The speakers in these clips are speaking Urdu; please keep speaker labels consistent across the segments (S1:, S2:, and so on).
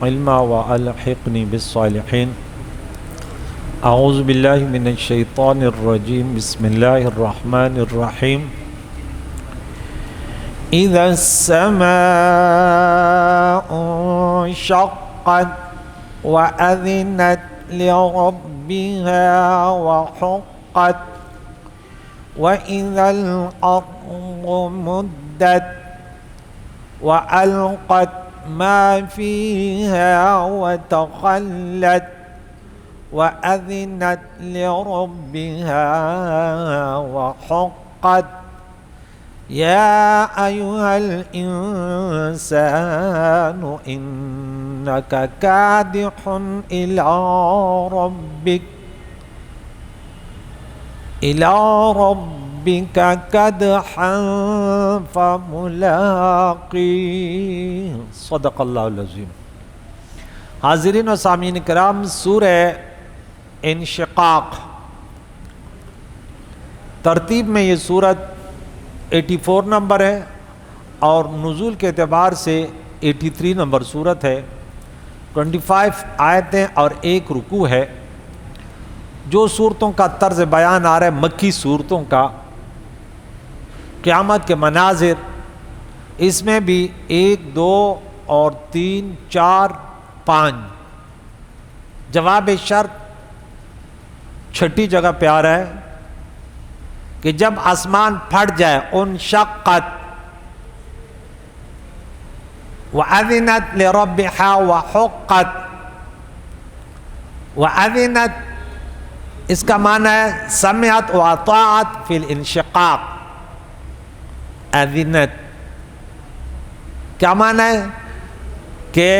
S1: علما والحقنی بالصالحین اعوذ باللہ من الشیطان الرجیم بسم اللہ الرحمن الرحیم اذا السماء انشقت وأذنت لربها وحقت وإذا الأرض مدت وألقت ما فيها وتخلت وأذنت لربها وحقت يا أيها الإنسان إنك كادح إلى ربك كدحا فملاقيه صدق اللہ العظیم۔ حاضرین و سامعین کرام، سورہ انشقاق ترتیب میں یہ سورت 84 نمبر ہے اور نزول کے اعتبار سے 83 نمبر سورت ہے۔ 25 آیتیں اور ایک رکوع ہے۔ جو صورتوں کا طرز بیان آ رہا ہے مکی صورتوں کا، قیامت کے مناظر، اس میں بھی 1 2 اور 3 4 5 جواب شرط چھٹی جگہ پہ آ رہا ہے کہ جب آسمان پھٹ جائے، انشقت وَأَذِنَتْ لِرَبِّهَا وَحُقَّتْ۔ وَأَذِنَتْ اس کا معنی ہے سمعت وَأَطَاعَتْ فی الانشقاق۔ اذنت کیا معنی ہے کہ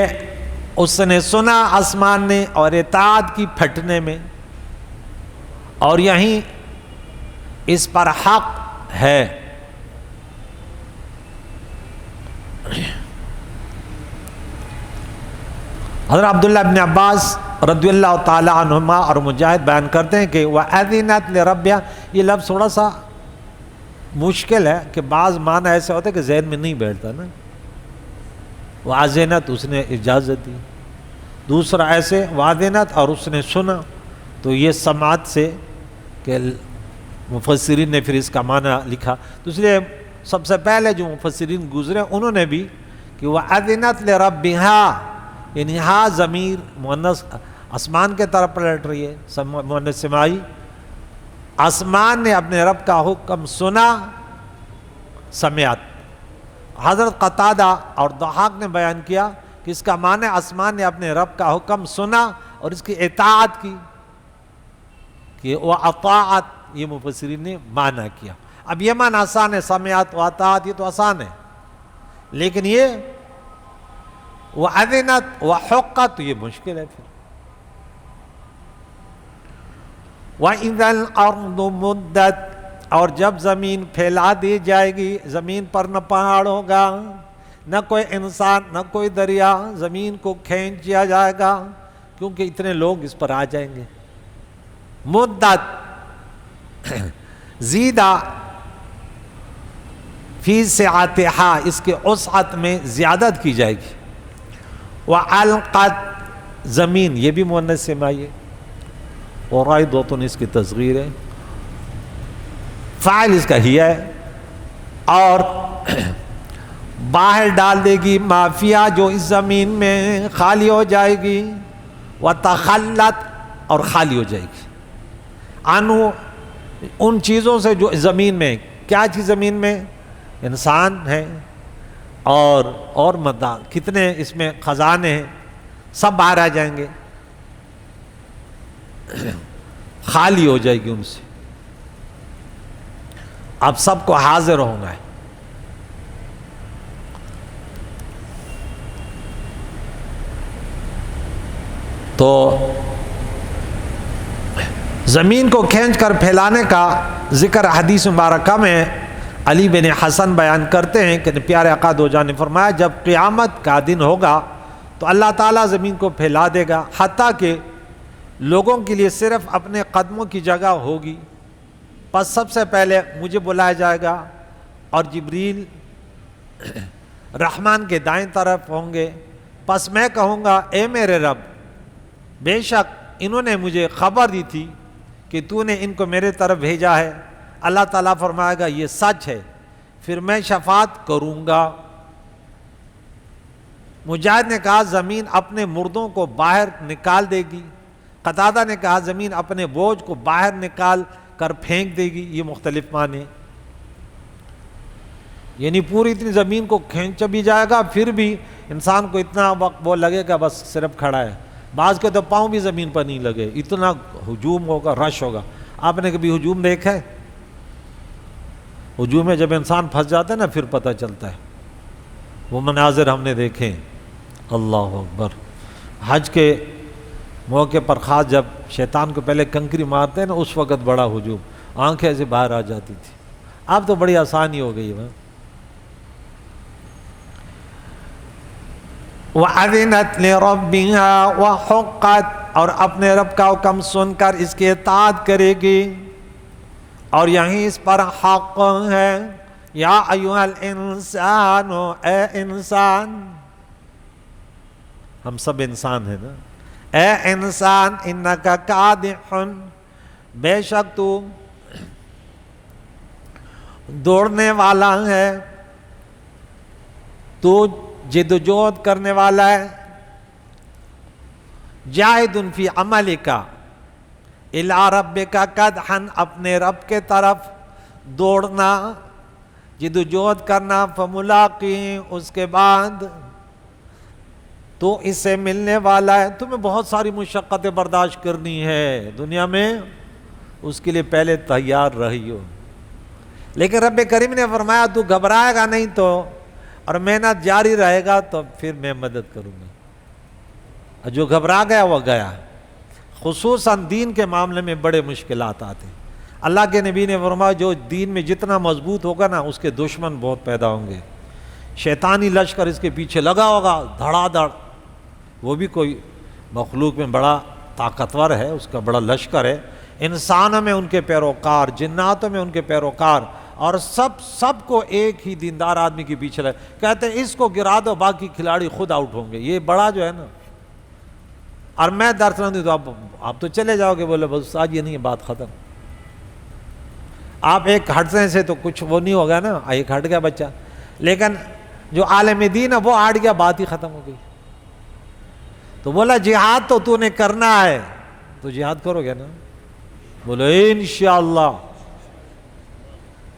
S1: اس نے سنا آسمان نے اور اطاعت کی پھٹنے میں، اور یہیں اس پر حق ہے۔ حضرت عبداللہ ابن عباس رضی اللہ تعالی عنہما اور مجاہد بیان کرتے ہیں کہ وَأَذِنَتْ لِرَبِّهَا، یہ لفظ تھوڑا سا مشکل ہے کہ بعض معنی ایسے ہوتے کہ ذہن میں نہیں بیٹھتا نا۔ وَأَذِنَتْ اس نے اجازت دی، دوسرا ایسے وَأَذِنَتْ اور اس نے سنا، تو یہ سماعت سے کہ مفسرین نے پھر اس کا معنی لکھا۔ تو اس لیے سب سے پہلے جو مفسرین گزرے انہوں نے بھی کہ وَأَذِنَتْ لِرَبِّهَا، یعنی ہاں ضمیر مؤنث آسمان کے طرف پلٹ رہی ہے، مؤنث سماعی۔ آسمان نے اپنے رب کا حکم سنا، سمعت۔ حضرت قتادہ اور ضحاک نے بیان کیا کہ اس کا معنی آسمان نے اپنے رب کا حکم سنا اور اس کی اطاعت کی، کہ وہ اطاعت، یہ مفسرین نے معنی کیا۔ اب یہ معنی آسان ہے، سمعت و اطاعت، یہ تو آسان ہے، لیکن یہ وَأَذِنَتْ وَحُقَّتْ تو یہ مشکل ہے پھر۔ وَإِذَا الْأَرْضُ مُدَّتْ، اور جب زمین پھیلا دی جائے گی، زمین پر نہ پہاڑ ہوگا، نہ کوئی انسان، نہ کوئی دریا، زمین کو کھینچ دیا جائے گا کیونکہ اتنے لوگ اس پر آ جائیں گے۔ مدت زیدہ فی سعتہا، اس کے وسعت میں زیادت کی جائے گی۔ وَأَلْقَتْ زمین، یہ بھی مؤنث سماعی ہے، اور رائدۃ اس کی تصغیر ہے، فاعل اس کا ہی ہے، اور باہر ڈال دے گی مافیا، جو اس زمین میں خالی ہو جائے گی، وَتَخَلَّتْ اور خالی ہو جائے گی، عنہ ان چیزوں سے جو زمین میں، کیا چیز زمین میں؟ انسان ہیں اور مدار، کتنے اس میں خزانے ہیں، سب باہر آ جائیں گے، خالی ہو جائے گی ان سے، اب سب کو حاضر ہوں گے۔ تو زمین کو کھینچ کر پھیلانے کا ذکر حدیث مبارکہ میں علی بن حسن بیان کرتے ہیں کہ پیارے آقا دو جان نے فرمایا جب قیامت کا دن ہوگا تو اللہ تعالیٰ زمین کو پھیلا دے گا، حتیٰ کہ لوگوں کے لیے صرف اپنے قدموں کی جگہ ہوگی۔ پس سب سے پہلے مجھے بلایا جائے گا اور جبریل رحمان کے دائیں طرف ہوں گے، پس میں کہوں گا اے میرے رب بے شک انہوں نے مجھے خبر دی تھی کہ تو نے ان کو میرے طرف بھیجا ہے۔ اللہ تعالیٰ فرمائے گا یہ سچ ہے، پھر میں شفاعت کروں گا۔ مجاہد نے کہا زمین اپنے مردوں کو باہر نکال دے گی، قتادہ نے کہا زمین اپنے بوجھ کو باہر نکال کر پھینک دے گی۔ یہ مختلف معنی، یعنی پوری اتنی زمین کو کھینچ بھی جائے گا، پھر بھی انسان کو اتنا وقت وہ لگے گا بس صرف کھڑا ہے، بعض کے تو پاؤں بھی زمین پر نہیں لگے، اتنا ہجوم ہوگا، رش ہوگا۔ آپ نے کبھی ہجوم دیکھا ہے؟ ہجوم میں جب انسان پھنس جاتا ہے نا پھر پتہ چلتا ہے، وہ مناظر ہم نے دیکھے۔ اللہ اکبر۔ حج کے موقع پر خاص جب شیطان کو پہلے کنکری مارتے ہیں نا اس وقت بڑا ہجوم، آنکھیں ایسے باہر آ جاتی تھی۔ اب تو بڑی آسانی ہو گئی ہے۔ وَأَذِنَتْ لِرَبِّهَا وَحُقَّتْ، اور اپنے رب کا حکم سن کر اس کی اطاعت کرے گی، اور یہیں اس پر حق ہے۔ یا ایھا الانسان، اے انسان، ہم سب انسان ہیں نا، اے انسان انک کادح، بے شک تو دوڑنے والا ہے، تو جدوجہد کرنے والا ہے۔ جاہد فی عملک الی ربک کدحا، اپنے رب کے طرف دوڑنا، جدوجہد کرنا، فملاقی، اس کے بعد تو اس سے ملنے والا ہے۔ تمہیں بہت ساری مشقتیں برداشت کرنی ہے دنیا میں، اس کے لیے پہلے تیار رہی ہو۔ لیکن رب کریم نے فرمایا تو گھبرائے گا نہیں تو، اور محنت جاری رہے گا تو پھر میں مدد کروں گا۔ جو گھبرا گیا وہ گیا۔ خصوصاً دین کے معاملے میں بڑے مشکلات آتے ہیں۔ اللہ کے نبی نے فرمایا جو دین میں جتنا مضبوط ہوگا نا اس کے دشمن بہت پیدا ہوں گے۔ شیطانی لشکر اس کے پیچھے لگا ہوگا دھڑا دھڑ، وہ بھی کوئی مخلوق میں بڑا طاقتور ہے، اس کا بڑا لشکر ہے۔ انسانوں میں ان کے پیروکار، جناتوں میں ان کے پیروکار، اور سب کو ایک ہی دیندار آدمی کے پیچھے لگے، کہتے ہیں اس کو گرا دو باقی کھلاڑی خود آؤٹ ہوں گے۔ یہ بڑا جو ہے نا، اور میں درس نہ دوں تو آپ تو چلے جاؤ گے، بولے بس آج یہ نہیں ہے، بات ختم۔ آپ ایک ہٹنے سے تو کچھ وہ نہیں ہوگا نا، ایک ہٹ گیا بچہ، لیکن جو عالم دین ہے وہ ہٹ گیا، بات ہی ختم ہو گئی۔ تو بولا جہاد تو نے کرنا ہے، تو جہاد کرو گے نا؟ بولے انشاءاللہ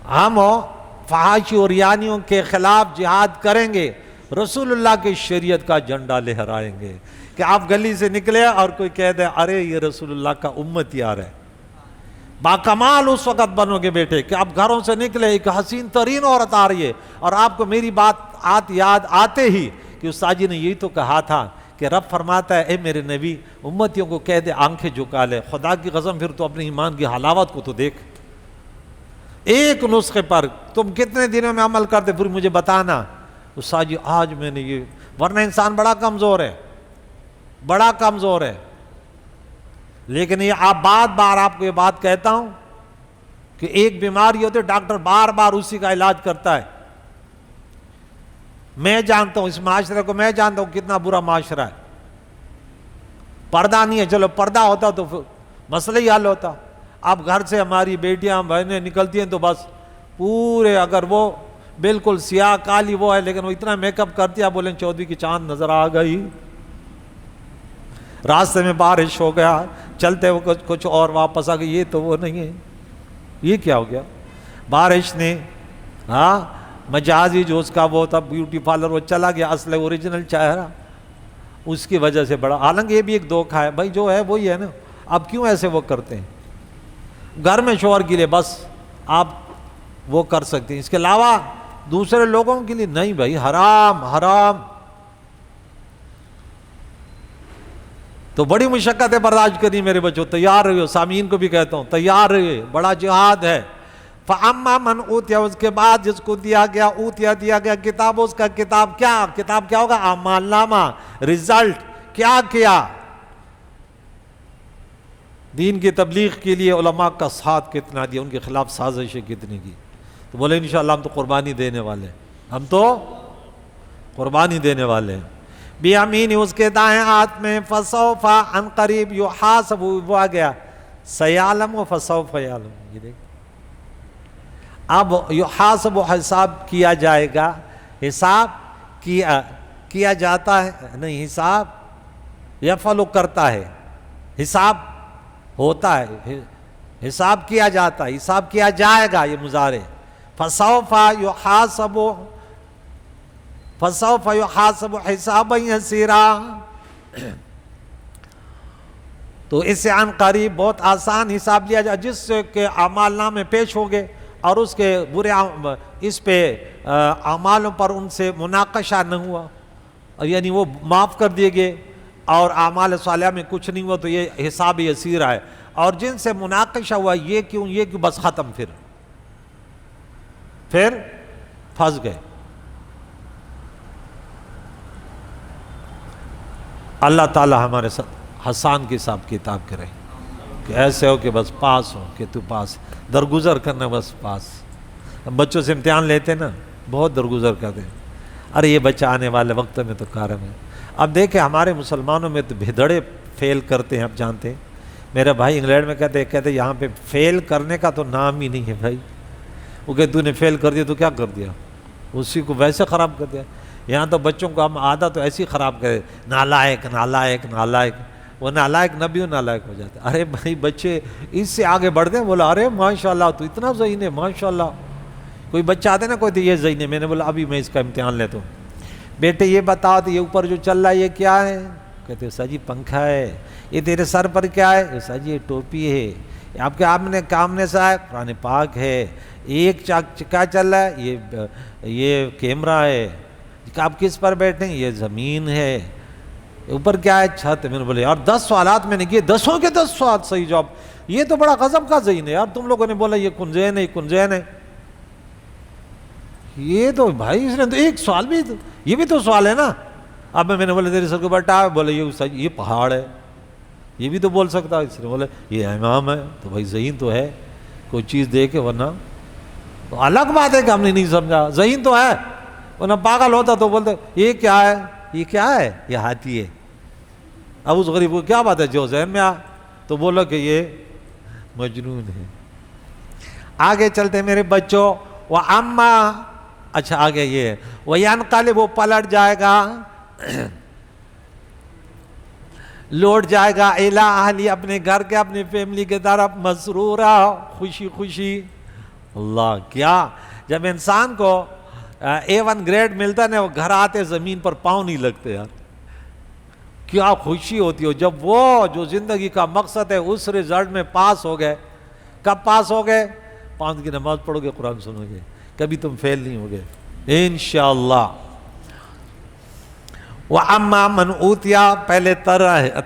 S1: ہم فحاشی اور یانیوں کے خلاف جہاد کریں گے، رسول اللہ کی شریعت کا جھنڈا لہرائیں گے۔ کہ آپ گلی سے نکلے اور کوئی کہہ دے ارے یہ رسول اللہ کا امتی آ رہا ہے، باکمال اس وقت بنو گے بیٹے کہ آپ گھروں سے نکلے، ایک حسین ترین عورت آ رہی ہے اور آپ کو میری بات یاد آتے ہی کہ استاد جی نے یہی تو کہا تھا کہ رب فرماتا ہے اے میرے نبی امتیوں کو کہہ دے آنکھیں جھکا لے۔ خدا کی قسم پھر تو اپنے ایمان کی حلاوت کو تو دیکھ، ایک نسخے پر تم کتنے دنوں میں عمل کرتے پھر مجھے بتانا۔ استاد جی آج میں نے یہ، ورنہ انسان بڑا کمزور ہے، بڑا کمزور ہے، لیکن یہ بار بار آپ کو یہ بات کہتا ہوں کہ ایک بیماری ہوتی ہے ڈاکٹر بار بار اسی کا علاج کرتا ہے۔ میں جانتا ہوں اس معاشرے کو، میں جانتا ہوں کتنا برا معاشرہ ہے، پردہ نہیں ہے، چلو پردہ ہوتا تو مسئلہ ہی حل ہوتا۔ اب گھر سے ہماری بیٹیاں بہنیں نکلتی ہیں تو بس پورے، اگر وہ بالکل سیاہ کالی وہ ہے لیکن وہ اتنا میک اپ کرتی ہے، آپ بولیں چودھری کی چاند نظر آ گئی، راستے میں بارش ہو گیا، چلتے وہ کچھ اور واپس آ گئی، یہ تو وہ نہیں ہے، یہ کیا ہو گیا؟ بارش نے مجازی جو اس کا وہ تھا بیوٹی پارلر وہ چلا گیا، اصل اوریجنل چہرہ اس کی وجہ سے بڑا، حالانکہ یہ بھی ایک دھوکہ ہے بھائی، جو ہے وہی ہے نا، اب کیوں ایسے وہ کرتے ہیں؟ گھر میں شوہر کے لیے بس آپ وہ کر سکتے ہیں، اس کے علاوہ دوسرے لوگوں کے لیے نہیں بھائی، حرام حرام۔ تو بڑی مشقتیں برداشت کرنی میرے بچوں، تیار رہیے، سامعین کو بھی کہتا ہوں تیار رہیے، بڑا جہاد ہے۔ فَأَمَّا مَنْ أُوتِيَ، اس کے بعد جس کو دیا گیا، اوتیا دیا گیا کتاب، اس کا کتاب کیا ہوگا؟ اعمال نامہ، رزلٹ، کیا دین کی تبلیغ کے لیے علماء کا ساتھ کتنا دیا، ان کے خلاف سازشیں کتنی کی۔ تو بولے انشاءاللہ ہم تو قربانی دینے والے ہیں، ہم تو قربانی دینے والے ہیں۔ بیامینی اس کے دائیں ہاتھ میں، فسوف عن قریب یحاسب، وہ آ گیا سیعلم و فسوف یعلم، یہ دیکھ اب یحاسب حساب کیا جائے گا، حساب کیا جاتا ہے نہیں، حساب یفعل کرتا ہے، حساب ہوتا ہے، حساب کیا جاتا ہے، حساب کیا جائے گا، یہ مضارع، فسوف یحاسب حسابا یسیرا، تو اس سے عن قریب بہت آسان حساب لیا جائے، جس کے اعمال نامے پیش ہو گئے اور اس کے برے اس پہ اعمالوں پر ان سے مناقشہ نہ ہوا، یعنی وہ معاف کر دیے گئے، اور اعمال صالحہ میں کچھ نہیں ہوا، تو یہ حساب یسیرہ ہے، اور جن سے مناقشہ ہوا یہ کیوں بس ختم، پھر پھنس گئے۔ اللہ تعالی ہمارے ساتھ حسان کے حساب کتاب کرے، کہ ایسے ہو کہ بس پاس ہو، کہ تو پاس درگزر کرنا، بس پاس۔ بچوں سے امتحان لیتے نا، بہت درگزر کرتے ہیں، ارے یہ بچہ آنے والے وقت میں تو کارم ہے۔ اب دیکھیں ہمارے مسلمانوں میں تو بھیدڑے فیل کرتے ہیں، آپ جانتے ہیں، میرے بھائی انگلینڈ میں کہتے یہاں پہ فیل کرنے کا تو نام ہی نہیں ہے بھائی، وہ کہ تو نے فیل کر دیا تو کیا کر دیا، اسی کو ویسے خراب کر دیا۔ یہاں تو بچوں کو ہم عادت تو ایسی خراب کرے، نالائق نالائق نالائق، وہ نالائق نبی و نالائق ہو جاتے۔ ارے بھائی بچے اس سے آگے بڑھ دیں، بولا ارے ماشاءاللہ تو اتنا ذہین ہے، ماشاءاللہ۔ کوئی بچہ آتے نا، کوئی تو یہ ذہین ہے، میں نے بولا ابھی میں اس کا امتحان لیتا ہوں، بیٹے یہ بتاؤ تو یہ اوپر جو چل رہا ہے یہ کیا ہے؟ کہتے سر جی پنکھا ہے۔ یہ تیرے سر پر کیا ہے؟ سر جی یہ ٹوپی ہے۔ آپ کے کامنے سے ہے؟ قرآن پاک ہے۔ ایک کیا چل رہا ہے؟ یہ کیمرہ ہے۔ آپ کس پر بیٹھے ہیں؟ یہ زمین ہے۔ اوپر کیا ہے؟ چھت۔ میں نے بولے یار 10 سوالات میں نے کیے، 10 کے 10 سوال صحیح جواب، یہ تو بڑا غضب کا ذہن ہے یار، تم لوگوں نے بولا یہ کنزین ہے، یہ کنزین ہے، یہ تو بھائی اس نے تو ایک سوال بھی، یہ بھی تو سوال ہے نا۔ اب میں نے بولا تیرے سر کو بٹا، بولے یہ پہاڑ ہے، یہ بھی تو بول سکتا ہے۔ اس نے بولے یہ امام ہے، تو بھائی ذہین تو ہے، کوئی چیز دے کے، ورنہ تو الگ بات ہے کہ ہم نے نہیں سمجھا، ذہین تو ہے، ورنہ پاگل ہوتا تو بولتے یہ کیا ہے؟ یہ کیا ہے؟ یہ ہاتھی ہے۔ اب اس غریب کو کیا بات ہے جو ذہن میں آ، تو بولا کہ یہ مجنون ہے۔ آگے چلتے میرے بچوں، وَأَمَّا، اچھا آگے یہ ہے وَيَنْقَلِبُ، وہ پلٹ جائے گا، لوٹ جائے گا، إِلَىٰ أَهْلِهِ، اپنے گھر کے، اپنی فیملی کے طرف، مسرورا، خوشی خوشی۔ اللہ، کیا جب انسان کو A1 گریڈ ملتا ہے نا، وہ گھر آتے زمین پر پاؤں نہیں لگتے یار، کیا خوشی ہوتی ہو جب وہ جو زندگی کا مقصد ہے اس رزلٹ میں پاس ہو گئے۔ کب پاس ہو گئے؟ 5 کی نماز پڑھو گے، قرآن سنو گے، کبھی تم فیل نہیں ہوگے انشاءاللہ۔ وَأَمَّا مَنْ أُوتِيَ، پہلے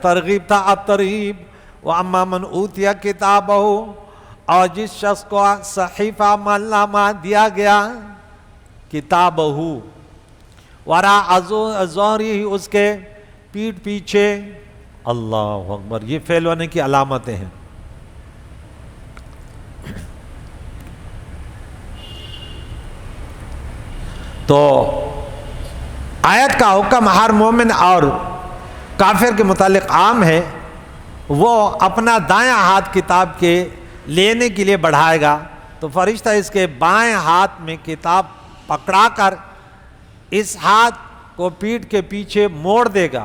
S1: ترغیب تھا، اب ترغیب۔ وَأَمَّا مَنْ أُوتِيَ كِتَابَهُ، اور جس شخص کو صحیفہ ملنامہ دیا گیا، کتابہ، وراء ظہرہ، اس کے پیٹھ پیچھے۔ اللہ اکبر، یہ فیل ہونے کی علامتیں ہیں۔ تو آیت کا حکم ہر مومن اور کافر کے متعلق عام ہے، وہ اپنا دائیں ہاتھ کتاب کے لینے کے لیے بڑھائے گا تو فرشتہ اس کے بائیں ہاتھ میں کتاب پکڑا کر اس ہاتھ کو پیٹھ کے پیچھے موڑ دے گا۔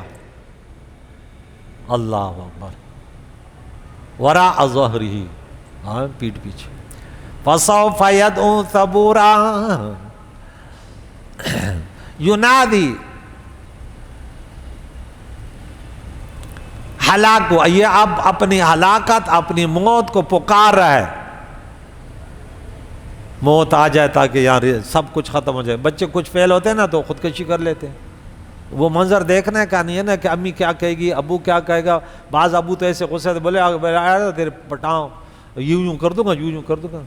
S1: اللہ اکبر، وراء ظہرہ، ہاں پیٹھ پیچھے۔ فسوف یدعو ثبورا، ینادی، ہلاک ہوا، یہ اب اپنی ہلاکت، اپنی موت کو پکار رہا ہے، موت آ جائے تاکہ یار سب کچھ ختم ہو جائے۔ بچے کچھ فیل ہوتے ہیں نا تو خودکشی کر لیتے ہیں، وہ منظر دیکھنے کا نہیں ہے نا کہ امی کیا کہے گی، ابو کیا کہے گا۔ بعض ابو تو ایسے غصے بولے تیرے پٹاؤں یوں کر دوں گا، یوں کر دوں گا۔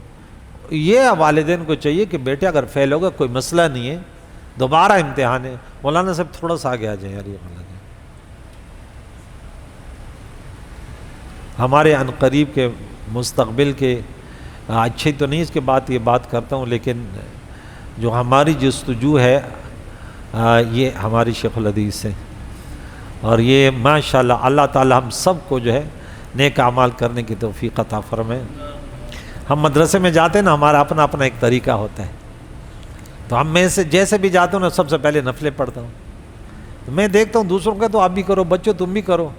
S1: یہ والدین کو چاہیے کہ بیٹے اگر فیل ہوگا کوئی مسئلہ نہیں ہے، دوبارہ امتحان ہے، مولانا صاحب تھوڑا سا آگے آ جائیں یار، یہ غلط ہے۔ ہمارے ان قریب کے مستقبل کے، اچھی تو نہیں اس کے بعد یہ بات کرتا ہوں، لیکن جو ہماری جستجو ہے یہ ہماری شیخ الحدیث سے، اور یہ ماشاءاللہ اللہ تعالی ہم سب کو جو ہے نیک اعمال کرنے کی توفیق عطا فرمائے۔ ہم مدرسے میں جاتے ہیں نا، ہمارا اپنا اپنا ایک طریقہ ہوتا ہے، تو ہم میں سے جیسے بھی جاتا ہوں نا سب سے پہلے نفلیں پڑھتا ہوں۔ تو میں دیکھتا ہوں دوسروں کا، تو آپ بھی کرو، بچوں تم بھی کرو۔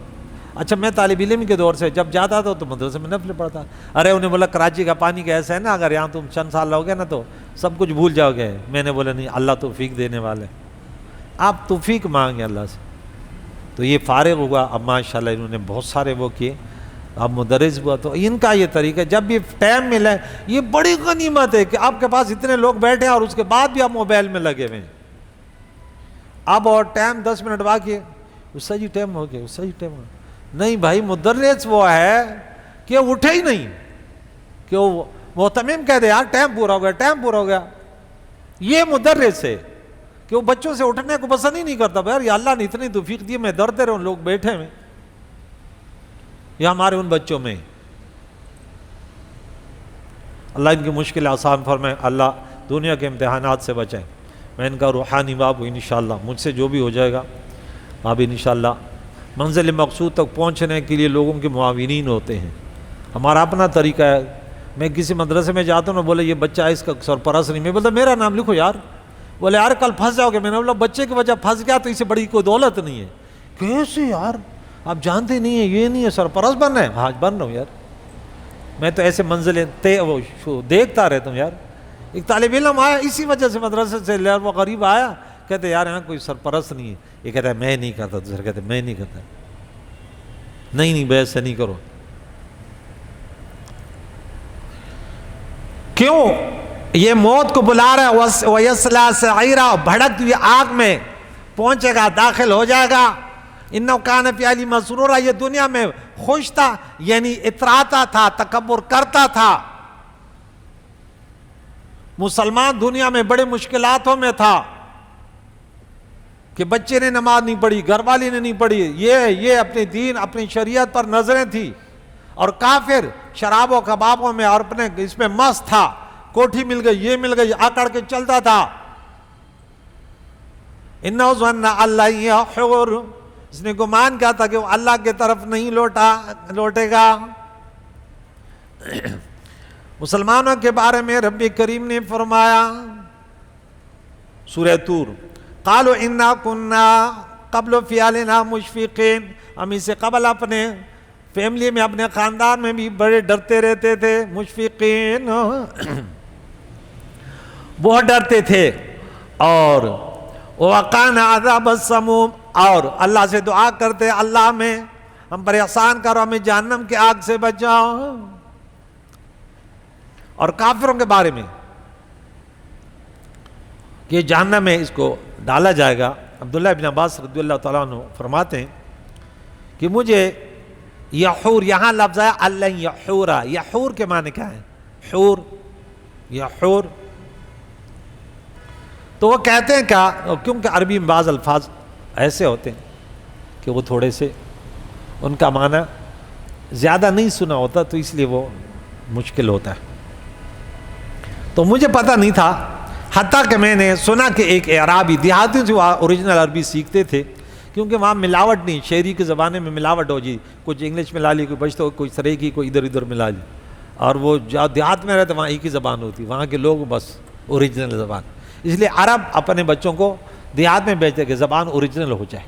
S1: اچھا میں طالب علم کے دور سے جب جاتا تھا تو مدرسے میں نفلیں پڑھتا۔ ارے انہیں بولا کراچی کا پانی کا ایسا ہے نا، اگر یہاں تم چند سال رہو گے نا تو سب کچھ بھول جاؤ گے۔ میں نے بولا نہیں، اللہ توفیق دینے والے، آپ توفیق مانگیں اللہ سے۔ تو یہ فارغ ہوا، اب ماشاءاللہ انہوں نے بہت سارے وہ کیے، اب مدرس ہوا۔ تو ان کا یہ طریقہ، جب بھی ٹائم ملے، یہ بڑی غنیمت ہے کہ آپ کے پاس اتنے لوگ بیٹھے ہیں اور اس کے بعد بھی آپ موبائل میں لگے ہوئے ہیں۔ اب اور ٹائم 10 منٹ باقی ہے، اس سے جی ٹائم ہو گیا، اس سے جی ٹائم ہو گیا۔ نہیں بھائی، مدرس وہ ہے کہ اٹھے ہی نہیں، کہ وہ محتمم کہہ دے یار ٹائم پورا ہو گیا، ٹائم پورا ہو گیا۔ یہ مدرس ہے کہ وہ بچوں سے اٹھنے کو پسند ہی نہیں کرتا۔ یار یہ اللہ نے اتنی توفیق دی، میں ڈرتے رہوں، لوگ بیٹھے ہوئے، یہ ہمارے ان بچوں میں۔ اللہ ان کی مشکل آسان فرمائے، اللہ دنیا کے امتحانات سے بچائے۔ میں ان کا روحانی باپ ہوں انشاءاللہ، مجھ سے جو بھی ہو جائے گا آپ انشاءاللہ۔ منزل مقصود تک پہنچنے کے لیے لوگوں کے معاونین ہوتے ہیں، ہمارا اپنا طریقہ ہے۔ میں کسی مدرسے میں جاتا ہوں نا، بولے یہ بچہ اس کا سرپرست نہیں، میں بولتا میرا نام لکھو یار۔ بولے یار کل پھنس جاؤ گے۔ میں نے بولا بچے کی وجہ پھنس گیا تو اسے بڑی کوئی دولت نہیں ہے۔ کیسے یار، آپ جانتے نہیں ہیں، یہ نہیں ہے، سرپرست بن رہے ہیں۔ ہاں بن رہا ہوں یار، میں تو ایسے منزلیں دیکھتا رہتا ہوں یار۔ ایک طالب علم آیا اسی وجہ سے مدرسے سے، وہ غریب آیا، کہتے یار یہاں کوئی سرپرست نہیں ہے۔ یہ کہتا ہے میں نہیں کرتا، دوسرا کہتے میں نہیں کرتا۔ نہیں بھائی ایسے نہیں کرو۔ کیوں؟ یہ موت کو بلا رہا ہے، وَيَصْلَىٰ سَعِيرًا، بھڑکتی ہوئی آگ میں پہنچے گا، داخل ہو جائے گا۔ اِنَّهُ كَانَ فِي أَهْلِهِ مَسْرُورًا، یہ دنیا میں خوش تھا، یعنی اتراتا تھا، تکبر کرتا تھا۔ مسلمان دنیا میں بڑے مشکلاتوں میں تھا کہ بچے نے نماز نہیں پڑھی، گھر والی نے نہیں پڑھی، یہ اپنے دین اپنی شریعت پر نظریں تھی، اور کافر شراب و کبابوں میں اور اپنے اس میں مست تھا، کوٹھی مل گئی، یہ مل گئی، آکڑ کے چلتا تھا۔ اِنَّهُ ظَنَّ أَن لَّن يَحُورَ، اس نے گمان کیا تھا کہ وہ اللہ کی طرف نہیں لوٹے گا۔ مسلمانوں کے بارے میں رب کریم نے فرمایا سورہ طور، قالوا انا كنا قبل فی اہلنا مشفقین، ہم اسے قبل اپنے فیملی میں، اپنے خاندان میں بھی بڑے ڈرتے رہتے تھے۔ مشفقین، بہت ڈرتے تھے۔ اور وَقَانَ عَذَابَ السَّمُومِ، اور اللہ سے دعا کرتے اللہ میں ہم پر احسان کرو، ہمیں جہنم کی آگ سے بچاؤ۔ اور کافروں کے بارے میں کہ جہنم میں اس کو ڈالا جائے گا، عبداللہ ابن عباس رضی اللہ تعالیٰ عنہ فرماتے ہیں کہ مجھے یحور، یہاں لفظ ہے اللہ یحورا، یحور کے معنی کیا ہے؟ حور، یحور۔ تو وہ کہتے ہیں کیا، کیونکہ عربی میں بعض الفاظ ایسے ہوتے ہیں کہ وہ تھوڑے سے ان کا معنی زیادہ نہیں سنا ہوتا، تو اس لیے وہ مشکل ہوتا ہے۔ تو مجھے پتہ نہیں تھا، حتیٰ کہ میں نے سنا کہ ایک اعرابی، دیہاتی سے وہاں اوریجنل عربی سیکھتے تھے، کیونکہ وہاں ملاوٹ نہیں، شہری کے زبانے میں ملاوٹ ہو جی، کچھ انگلش ملا لی، کوئی بچتا ہو، کوئی سریکی، کوئی ادھر ادھر ملا لی، اور وہ جہاں دیہات میں رہتے وہاں ایک ہی زبان ہوتی، وہاں کے لوگ بس اوریجنل زبان۔ اس لیے عرب اپنے بچوں کو دیہات میں بھیجتے کہ زبان اوریجنل ہو جائے۔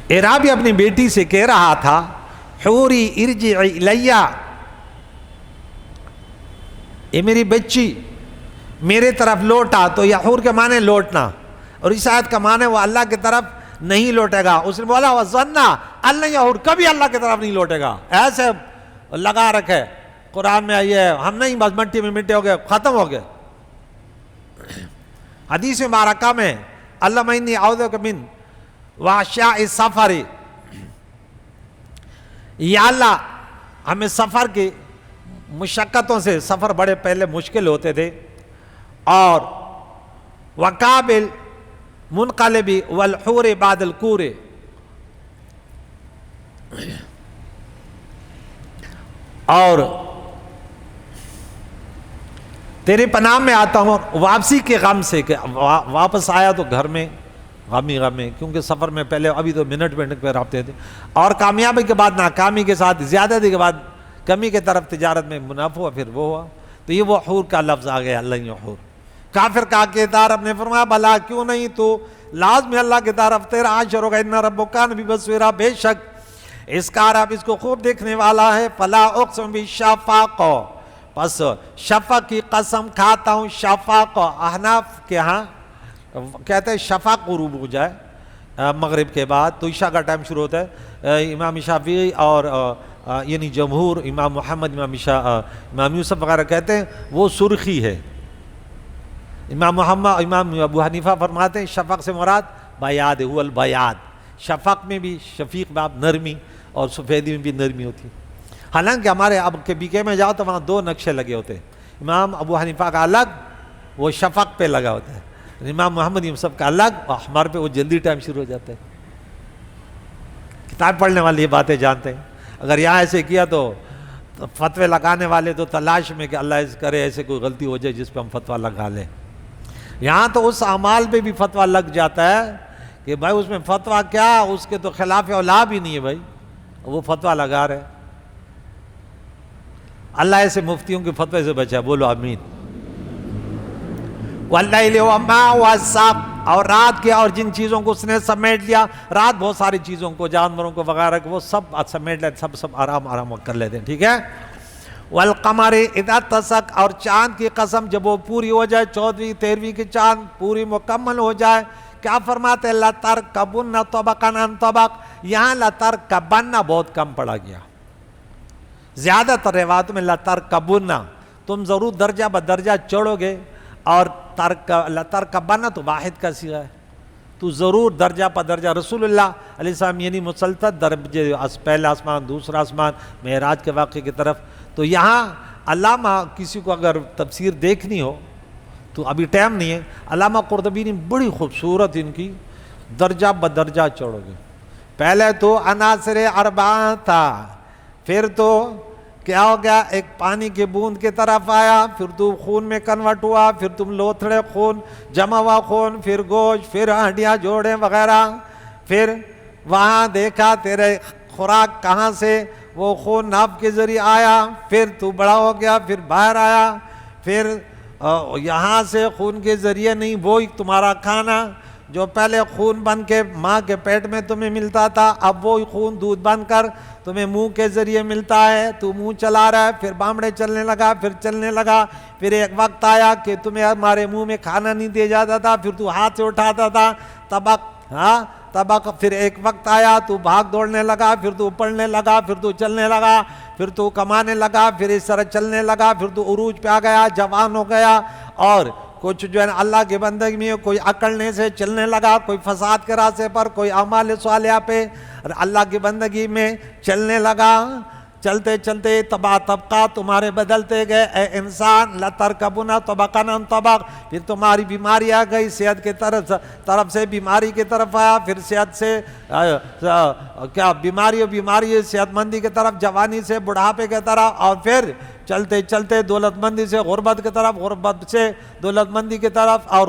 S1: اعرابی اپنی بیٹی سے کہہ رہا تھا، حوری ارجعی الیہ، اے میری بچی میرے طرف لوٹا۔ تو یحور کے معنی لوٹنا، اور اس آیت کا معنی وہ اللہ کی طرف نہیں لوٹے گا۔ اس نے بولا وَظَنَّ أَن لَّن يَحُورَ، کبھی اللہ کی طرف نہیں لوٹے گا، ایسے لگا رکھے قرآن میں آئی ہے، ہم نہیں بس مٹی میں مٹے ہو گئے، ختم ہو گئے۔ حدیث مبارکہ میں اللہم انی اعوذ بک من وحشاء السفر، یا اللہ ہمیں سفر کی مشقتوں سے، سفر بڑے پہلے مشکل ہوتے تھے، اور وقابل منقلبی والحور بعد الکور، اور تیرے پناہ میں آتا ہوں واپسی کے غم سے، کہ واپس آیا تو گھر میں غمی غم میں، کیونکہ سفر میں پہلے ابھی تو منٹ منٹ پہ رابطے تھے، اور کامیابی کے بعد ناکامی کے ساتھ زیادتی کے بعد کمی کے طرف تجارت میں منافع ہوا، پھر وہ ہوا، تو یہ وہ حور کا لفظ آ گیا، اللہ حور۔ کافر کا کردار نے فرمایا بھلا کیوں نہیں تو لازمی اللہ کی طرف تیرا عاشر ہوگا، ان ربک کان ببصیرا، بے شک اس کا رب اس کو خوب دیکھنے والا ہے۔ فلا اقسم بالشفق، پس شفق کی قسم کھاتا ہوں، شفق احناف کے ہاں کہتے ہیں شفق غروب ہو جائے مغرب کے بعد تو عشاء کا ٹائم شروع ہوتا ہے۔ امام شافعی اور یعنی جمہور، امام محمد، امام یوسف وغیرہ کہتے ہیں وہ سرخی ہے۔ امام ابو حنیفہ فرماتے ہیں شفق سے مراد بیاد ہے، البیاد، شفق میں بھی شفیق باب نرمی اور سفیدی میں بھی نرمی ہوتی ہے۔ حالانکہ ہمارے اب کے بیکے میں جاؤ تو وہاں دو نقشے لگے ہوتے ہیں، امام ابو حنیفہ کا الگ وہ شفق پہ لگا ہوتا ہے، امام محمد یوسف کا الگ، اور ہمارے پہ وہ جلدی ٹائم شروع ہو جاتا ہے۔ کتاب پڑھنے والے یہ باتیں جانتے ہیں، اگر یہاں ایسے کیا تو فتوے لگانے والے تو تلاش میں کہ اللہ اس کرے ایسے کوئی غلطی ہو جائے جس پہ ہم فتویٰ لگا لیں۔ یہاں تو اس اعمال پہ بھی فتویٰ لگ جاتا ہے کہ بھائی اس میں فتویٰ کیا، اس کے تو خلاف اولا بھی نہیں ہے بھائی، وہ فتویٰ لگا رہے۔ اللہ ایسے مفتیوں کے فتوے سے بچا، بولو آمین۔ واللیل وما وسق، اور رات کے اور جن چیزوں کو اس نے سمیٹ لیا، رات بہت ساری چیزوں کو، جانوروں کو وغیرہ کو وہ سب سمیٹ لیا، سب آرام کر لیتے ہیں، ٹھیک ہے۔ والقمر اذا اتسق، اور چاند کی قسم جب وہ پوری ہو جائے، 14ویں 13ویں کی چاند پوری مکمل ہو جائے، کیا فرماتے ہیں لترکبن طبقا عن طبق، یہاں لترکبن بہت کم پڑا گیا، زیادہ تر روایت میں لترکبن، تم ضرور درجہ بدرجہ چڑھو گے، اور لترکبن تو واحد کا صیغہ ہے، تو ضرور درجہ پہ درجہ۔ رسول اللہ علیہ السلام یعنی مسلسل درجے، پہلا آسمان دوسرا آسمان، معراج کے واقعے کی طرف، تو یہاں علامہ کسی کو اگر تفسیر دیکھنی ہو تو ابھی ٹائم نہیں ہے، علامہ قرطبی نے بڑی خوبصورت ان کی درجہ بدرجہ چڑھو گے۔ پہلے تو عناصر اربعہ تھا، پھر تو کیا ہو گیا، ایک پانی کی بوند کی طرف آیا، پھر تو خون میں کنورٹ ہوا، پھر تم لوتھڑے خون، جمع ہوا خون، پھر گوشت، پھر ہڈیاں جوڑے وغیرہ، پھر وہاں دیکھا تیرے خوراک کہاں سے، وہ خون ناف کے ذریعے آیا، پھر تو بڑا ہو گیا، پھر باہر آیا، پھر یہاں سے خون کے ذریعے نہیں، وہی تمہارا کھانا جو پہلے خون بن کے ماں کے پیٹ میں تمہیں ملتا تھا، اب وہی خون دودھ بن کر تمہیں منہ کے ذریعے ملتا ہے، تو منہ چلا رہا ہے، پھر بامڑے چلنے لگا، پھر چلنے لگا، پھر ایک وقت آیا کہ تمہیں ہمارے منہ میں کھانا نہیں دیا جاتا تھا، پھر تو ہاتھ سے اٹھاتا تھا طبق، پھر ایک وقت آیا تو بھاگ دوڑنے لگا، پھر تو پڑھنے لگا، پھر تو چلنے لگا، پھر تو کمانے لگا، پھر اس طرح چلنے لگا، پھر تو عروج پہ آ گیا، جوان ہو گیا، اور کچھ جو ہے نا اللہ کی بندگی میں کوئی عقلنے سے چلنے لگا، کوئی فساد کے راستے پر، کوئی اعمال صالحہ پہ اللہ کی بندگی میں چلنے لگا، چلتے چلتے طبقہ تمہارے بدلتے گئے، اے انسان لترکبن طبقا عن طبق، پھر تمہاری بیماری آ گئی، صحت کے طرف سے بیماری کی طرف آیا، پھر صحت سے کیا بیماری صحت مندی کی طرف، جوانی سے بڑھاپے کی طرف، اور پھر چلتے چلتے دولت مندی سے غربت کی طرف، غربت سے دولت مندی کی طرف، اور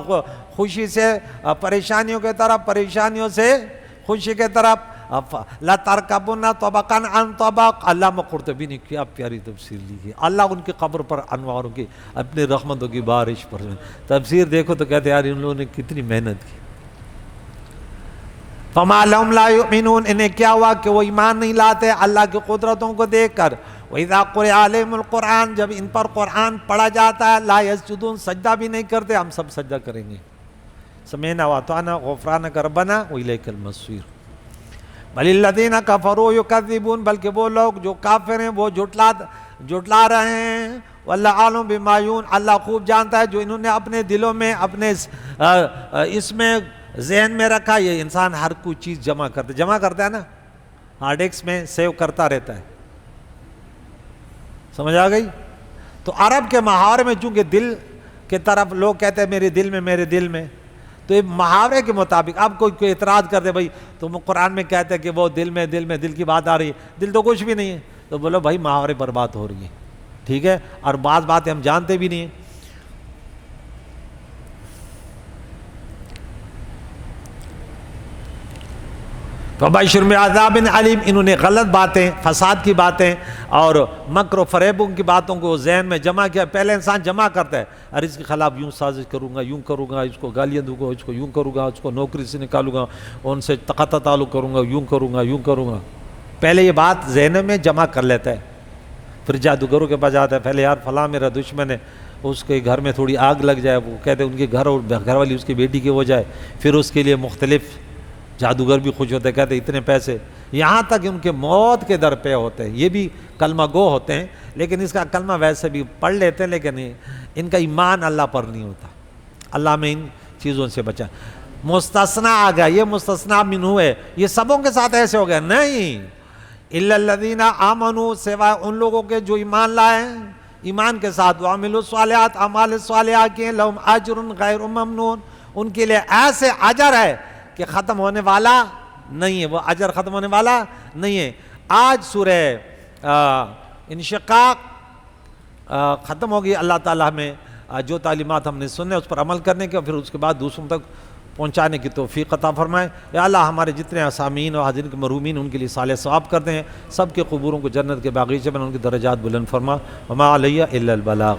S1: خوشی سے پریشانیوں کی طرف، پریشانیوں سے خوشی کی طرف، لَتَرْكَبُنَّ طَبَقًا عَنْ طَبَقٍ۔ علامہ قرطبی نے کیا پیاری تفسیر لی ہے، اللہ ان کی قبر پر انواروں کی اپنے رحمتوں کی بارش پر تفسیر دیکھو تو کہتے ہیں یار ان لوگوں نے کتنی محنت کی۔ فَمَا لَهُمْ لَا يُؤْمِنُونَ، انہیں کیا ہوا کہ وہ ایمان نہیں لاتے اللہ کی قدرتوں کو دیکھ کر۔ وَإِذَا قُرِئَ عَلَيْهِمُ الْقُرْآنُ، جب ان پر قرآن پڑھا جاتا ہے، لَا يَسْجُدُونَ، سجدہ بھی نہیں کرتے، ہم سب سجدہ کریں گے، سَمِعْنَا وَأَطَعْنَا غُفْرَانَكَ رَبَّنَا وَإِلَيْكَ الْمَصِيرُ۔ بل الذین کفروا یکذبون، بلکہ وہ لوگ جو کافر ہیں وہ جھٹلا رہے ہیں۔ واللہ عالم بما یون، اللہ خوب جانتا ہے جو انہوں نے اپنے دلوں میں، اپنے اس میں ذہن میں رکھا۔ یہ انسان ہر کوئی چیز جمع کرتا ہے نا، ہارڈ ڈسک میں سیو کرتا رہتا ہے، سمجھ آ گئی؟ تو عرب کے محاورے میں چونکہ دل کے طرف لوگ کہتے ہیں میرے دل میں، تو یہ محاورے کے مطابق اب کوئی اعتراض کر دے بھائی تم قرآن میں کہتے ہیں کہ وہ دل کی بات آ رہی ہے، دل تو کچھ بھی نہیں ہے، تو بولو بھائی محاورے پر بات ہو رہی ہے، ٹھیک ہے، اور بعض باتیں ہم جانتے بھی نہیں ہیں۔ فبشر بعذاب علیم، انہوں نے غلط باتیں، فساد کی باتیں اور مکر و فریبوں کی باتوں کو ذہن میں جمع کیا۔ پہلے انسان جمع کرتا ہے، اور اس کے خلاف یوں سازش کروں گا، یوں کروں گا، اس کو گالیاں دوں گا، اس کو یوں کروں گا، اس کو نوکری سے نکالوں گا، ان سے قطع تعلق کروں گا، یوں کروں گا، یوں کروں گا۔ پہلے یہ بات ذہن میں جمع کر لیتا ہے، پھر جادوگروں کے پاس جاتا ہے، پہلے یار فلاں میرا دشمن ہے، اس کے گھر میں تھوڑی آگ لگ جائے، وہ کہتے ہیں ان کے گھر اور گھر والی اس کی بیٹی کی ہو جائے، پھر اس کے لیے مختلف جادوگر بھی خوش ہوتے ہیں، کہتے ہیں اتنے پیسے، یہاں تک ان کے موت کے در پہ ہوتے ہیں۔ یہ بھی کلمہ گو ہوتے ہیں، لیکن اس کا کلمہ ویسے بھی پڑھ لیتے ہیں، لیکن ان کا ایمان اللہ پر نہیں ہوتا۔ اللہ میں ان چیزوں سے بچا۔ مستثنا آ گیا، یہ مستثنا منہ ہے، یہ سبوں کے ساتھ ایسے ہو گیا نہیں، الا الذین آمنوا، سوائے ان لوگوں کے جو ایمان لائے، ایمان کے ساتھ وعملوا الصالحات، اعمال صالحہ کیے، لہم اجر غیر ممنون، ان کے لیے ایسے اجر ہے کہ ختم ہونے والا نہیں ہے، وہ اجر ختم ہونے والا نہیں ہے۔ آج سورہ انشقاق ختم ہوگی۔ اللہ تعالیٰ ہمیں جو تعلیمات ہم نے سنے اس پر عمل کرنے کے، اور پھر اس کے بعد دوسروں تک پہنچانے کی توفیق عطا فرمائے۔ یا اللہ ہمارے جتنے سامعین اور حاضرین کے مرحومین ان کے لیے صالح ثواب کر دیں، سب کے قبوروں کو جنت کے باغیچے بنا، ان کے درجات بلند فرما۔ وما علیہ الا البلاغ۔